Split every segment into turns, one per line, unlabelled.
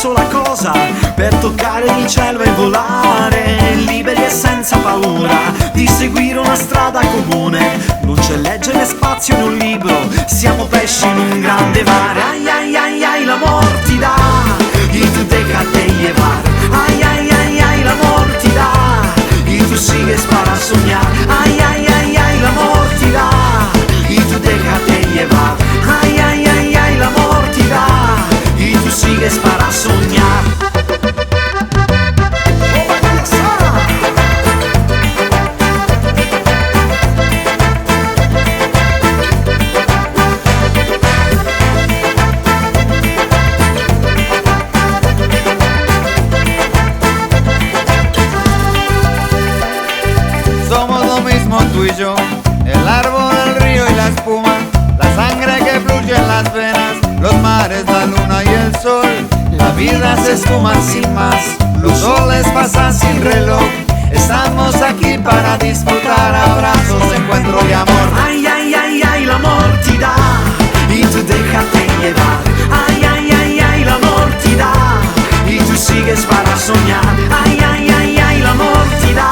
sola cosa per toccare il cielo e volare, liberi e senza paura di seguire una strada comune. Non c'è legge né spazio né un libro, siamo pesci in un grande mare. Ai ai ai ai, l'amor ti dà, y tú déjate llevar. Ay ay ay ay, l'amor ti dà, y tú sigues para soñar. Ay ay ay ay, l'amor ti dà, y tú déjate llevar. Ay ay ay ay, l'amor ti dà, y tú sigues para soñar.
Somos lo mismo tú y yo, el árbol, el río y la espuma, la sangre que fluye en las venas, los mares, la luna y el sol. La vida se esfuma sin más, los soles pasan sin reloj. Estamos aquí para disfrutar abrazos, encuentro y amor.
Ay ay ay ay, l'amor ti dà, y tú déjate llevar. Ay ay ay ay, l'amor ti dà, y tú sigues para soñar. Ay ay ay ay, l'amor ti dà,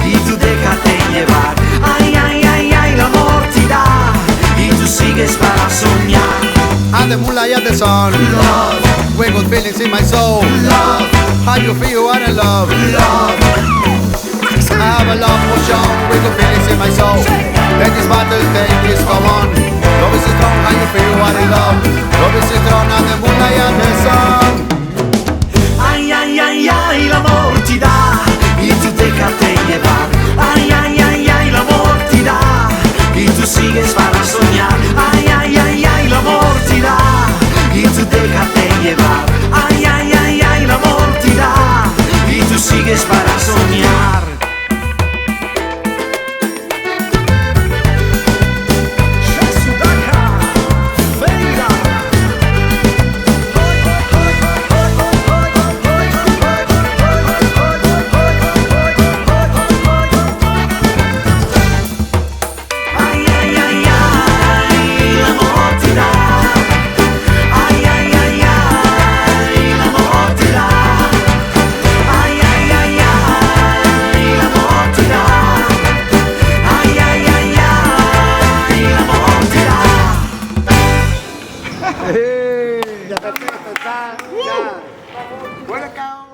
y tú déjate llevar. Ay ay ay ay, l'amor ti dà, y tú sigues para soñar.
I'm the moonlight and the sun.
Love,
We got feelings in my soul.
love,
How you feel, what I love.
love.
I have a love for sure. We got feelings in my soul. Let this battle take this come on. Love is strong, how you feel, what I love. Love is strong, and the moonlight and the sun.
Ay ay ay ay, l'amor ti dà, y tú déjate llevar. Ay ay ay ay, l'amor ti dà, y tú sigues para soñar. Ay ay ay ay, l'amor ti dà, y tú déjate llevar. Ay ay ay ay, l'amor ti dà, y tú sigues para soñar. Ay ay ay ay, l'amor ti dà. Ay ay ay ay, l'amor ti dà. Ay ay ay ay, l'amor ti dà. Ay ay ay ay, l'amor ti dà.
Ya perfecto, está, ya. Bueno, cao.